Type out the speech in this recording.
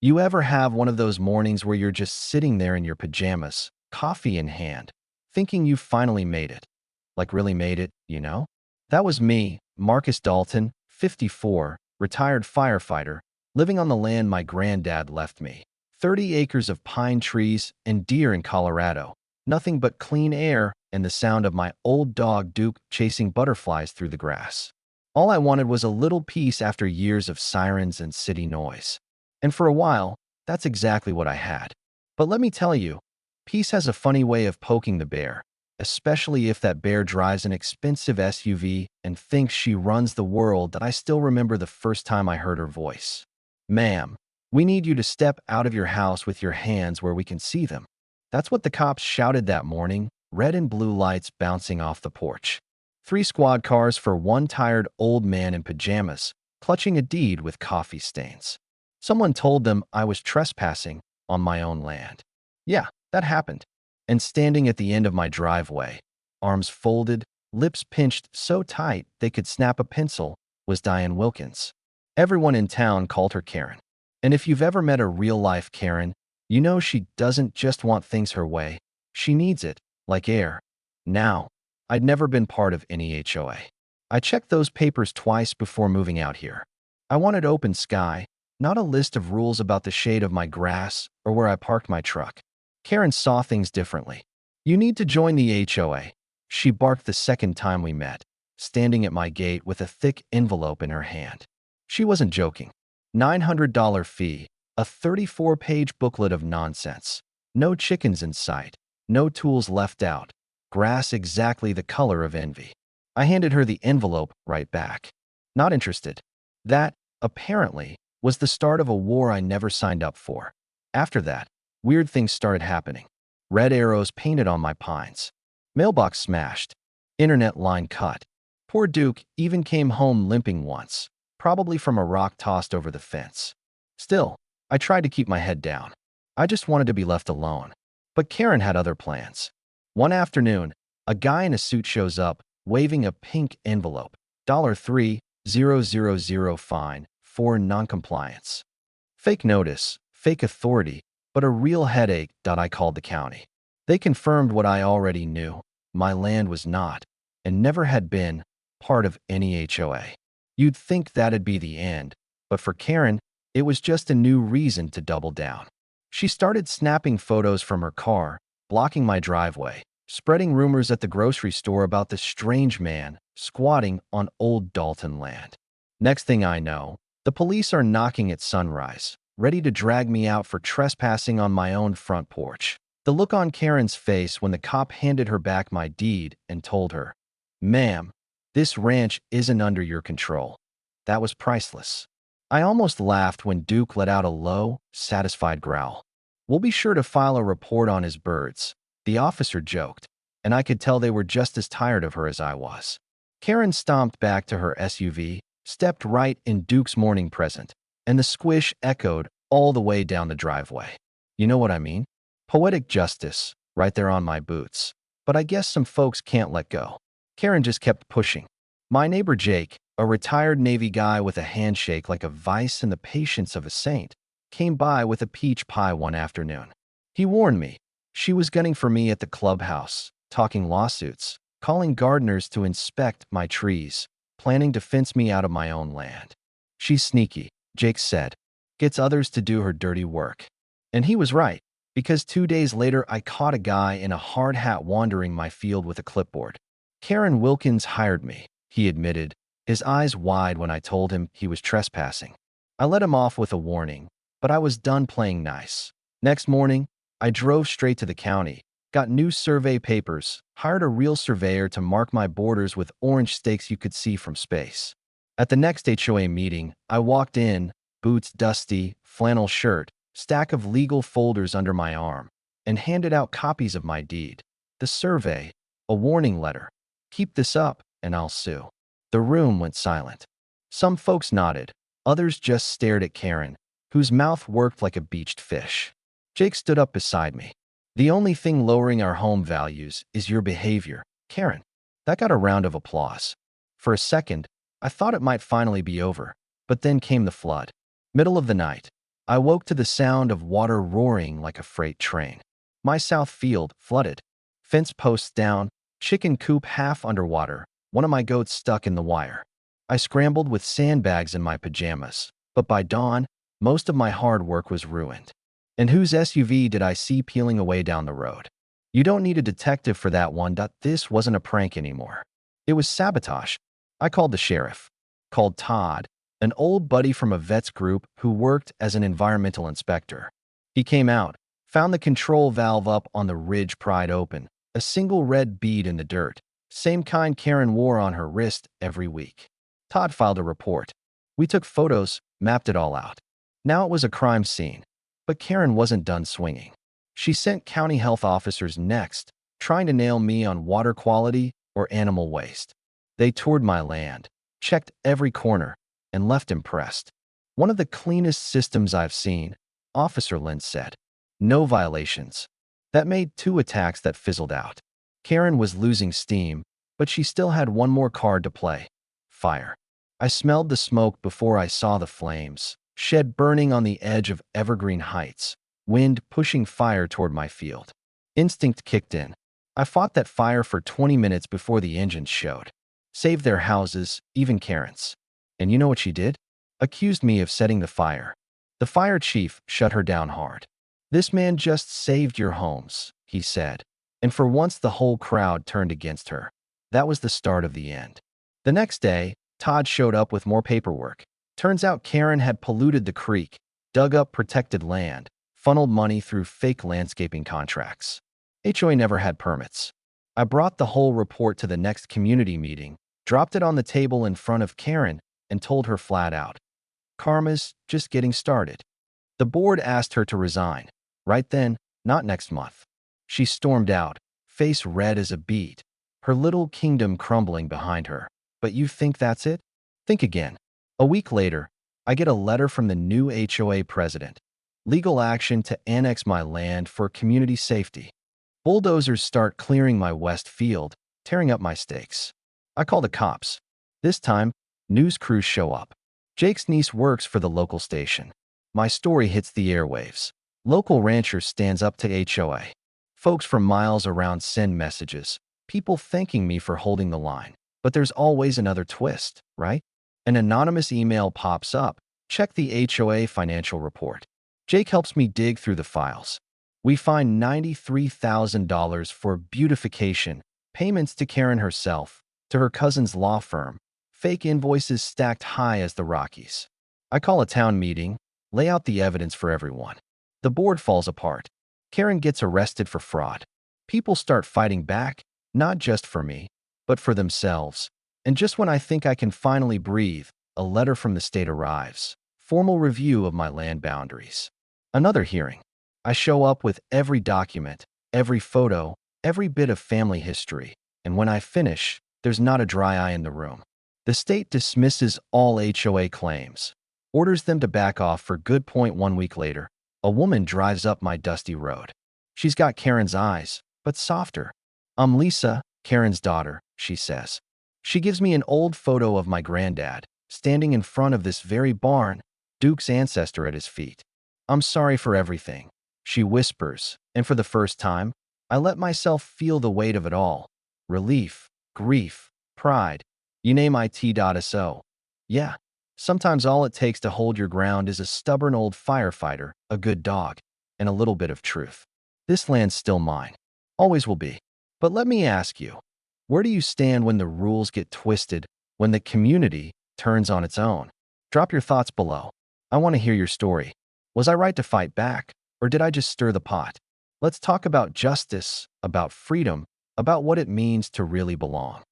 You ever have one of those mornings where you're just sitting there in your pajamas, coffee in hand, thinking you finally made it? Like really made it, you know? That was me, Marcus Dalton, 54, retired firefighter, living on the land my granddad left me. 30 acres of pine trees and deer in Colorado. Nothing but clean air and the sound of my old dog Duke chasing butterflies through the grass. All I wanted was a little peace after years of sirens and city noise. And for a while, that's exactly what I had. But let me tell you, peace has a funny way of poking the bear, especially if that bear drives an expensive SUV and thinks she runs the world. That I still remember the first time I heard her voice. Ma'am, we need you to step out of your house with your hands where we can see them. That's what the cops shouted that morning, red and blue lights bouncing off the porch. 3 squad cars for one tired old man in pajamas, clutching a deed with coffee stains. Someone told them I was trespassing on my own land. Yeah, that happened. And standing at the end of my driveway, arms folded, lips pinched so tight they could snap a pencil, was Diane Wilkins. Everyone in town called her Karen. And if you've ever met a real-life Karen, you know she doesn't just want things her way. She needs it, like air. Now, I'd never been part of any HOA. I checked those papers twice before moving out here. I wanted open sky, not a list of rules about the shade of my grass or where I parked my truck. Karen saw things differently. You need to join the HOA, she barked the second time we met, standing at my gate with a thick envelope in her hand. She wasn't joking. $900 fee, a 34-page booklet of nonsense. No chickens in sight, no tools left out, grass exactly the color of envy. I handed her the envelope right back. Not interested. That, apparently, was the start of a war I never signed up for. After that, weird things started happening. Red arrows painted on my pines. Mailbox smashed. Internet line cut. Poor Duke even came home limping once, probably from a rock tossed over the fence. Still, I tried to keep my head down. I just wanted to be left alone. But Karen had other plans. One afternoon, a guy in a suit shows up, waving a pink envelope. $3,000 fine for noncompliance. Fake notice, fake authority, but a real headache. I called the county. They confirmed what I already knew. My land was not, and never had been, part of any HOA. You'd think that'd be the end, but for Karen, it was just a new reason to double down. She started snapping photos from her car, blocking my driveway, spreading rumors at the grocery store about this strange man squatting on old Dalton land. Next thing I know, the police are knocking at sunrise, ready to drag me out for trespassing on my own front porch. The look on Karen's face when the cop handed her back my deed and told her, "Ma'am, this ranch isn't under your control." That was priceless. I almost laughed when Duke let out a low, satisfied growl. "We'll be sure to file a report on his birds," the officer joked, and I could tell they were just as tired of her as I was. Karen stomped back to her SUV, stepped right in Duke's morning present, and the squish echoed all the way down the driveway. You know what I mean? Poetic justice, right there on my boots. But I guess some folks can't let go. Karen just kept pushing. My neighbor Jake, a retired Navy guy with a handshake like a vice and the patience of a saint, came by with a peach pie one afternoon. He warned me. She was gunning for me at the clubhouse, talking lawsuits, calling gardeners to inspect my trees, planning to fence me out of my own land. She's sneaky, Jake said. Gets others to do her dirty work. And he was right, because 2 days later I caught a guy in a hard hat wandering my field with a clipboard. Karen Wilkins hired me, he admitted, his eyes wide when I told him he was trespassing. I let him off with a warning, but I was done playing nice. Next morning, I drove straight to the county, got new survey papers, hired a real surveyor to mark my borders with orange stakes you could see from space. At the next HOA meeting, I walked in, boots dusty, flannel shirt, stack of legal folders under my arm, and handed out copies of my deed, the survey, a warning letter. Keep this up, and I'll sue. The room went silent. Some folks nodded, others just stared at Karen, whose mouth worked like a beached fish. Jake stood up beside me. "The only thing lowering our home values is your behavior, Karen." That got a round of applause. For a second, I thought it might finally be over, but then came the flood. Middle of the night. I woke to the sound of water roaring like a freight train. My south field flooded. Fence posts down, chicken coop half underwater, one of my goats stuck in the wire. I scrambled with sandbags in my pajamas, but by dawn, most of my hard work was ruined. And whose SUV did I see peeling away down the road? You don't need a detective for that one. This wasn't a prank anymore. It was sabotage. I called the sheriff. Called Todd, an old buddy from a vets group who worked as an environmental inspector. He came out, found the control valve up on the ridge pried open, a single red bead in the dirt, same kind Karen wore on her wrist every week. Todd filed a report. We took photos, mapped it all out. Now it was a crime scene. But Karen wasn't done swinging. She sent county health officers next, trying to nail me on water quality or animal waste. They toured my land, checked every corner, and left impressed. One of the cleanest systems I've seen, Officer Lynn said. No violations. That made 2 attacks that fizzled out. Karen was losing steam, but she still had one more card to play. Fire. I smelled the smoke before I saw the flames, shed burning on the edge of Evergreen Heights, wind pushing fire toward my field. Instinct kicked in. I fought that fire for 20 minutes before the engines showed. Saved their houses, even Karen's. And you know what she did? Accused me of setting the fire. The fire chief shut her down hard. This man just saved your homes, he said. And for once the whole crowd turned against her. That was the start of the end. The next day, Todd showed up with more paperwork. Turns out Karen had polluted the creek, dug up protected land, funneled money through fake landscaping contracts. HOA never had permits. I brought the whole report to the next community meeting, dropped it on the table in front of Karen, and told her flat out, "Karma's just getting started." The board asked her to resign. Right then, not next month. She stormed out, face red as a beet, her little kingdom crumbling behind her. But you think that's it? Think again. A week later, I get a letter from the new HOA president. Legal action to annex my land for community safety. Bulldozers start clearing my west field, tearing up my stakes. I call the cops. This time, news crews show up. Jake's niece works for the local station. My story hits the airwaves. Local rancher stands up to HOA. Folks from miles around send messages, people thanking me for holding the line. But there's always another twist, right? An anonymous email pops up. Check the HOA financial report. Jake helps me dig through the files. We find $93,000 for beautification, payments to Karen herself, to her cousin's law firm, fake invoices stacked high as the Rockies. I call a town meeting, lay out the evidence for everyone. The board falls apart. Karen gets arrested for fraud. People start fighting back, not just for me, but for themselves. And just when I think I can finally breathe, a letter from the state arrives. Formal review of my land boundaries. Another hearing. I show up with every document, every photo, every bit of family history. And when I finish, there's not a dry eye in the room. The state dismisses all HOA claims, orders them to back off for good. 1 week later, a woman drives up my dusty road. She's got Karen's eyes, but softer. "I'm Lisa, Karen's daughter," she says. She gives me an old photo of my granddad, standing in front of this very barn, Duke's ancestor at his feet. "I'm sorry for everything," she whispers, and for the first time, I let myself feel the weight of it all. Relief, grief, pride, you name it.so. Yeah, sometimes all it takes to hold your ground is a stubborn old firefighter, a good dog, and a little bit of truth. This land's still mine. Always will be. But let me ask you, where do you stand when the rules get twisted, when the community turns on its own? Drop your thoughts below. I want to hear your story. Was I right to fight back, or did I just stir the pot? Let's talk about justice, about freedom, about what it means to really belong.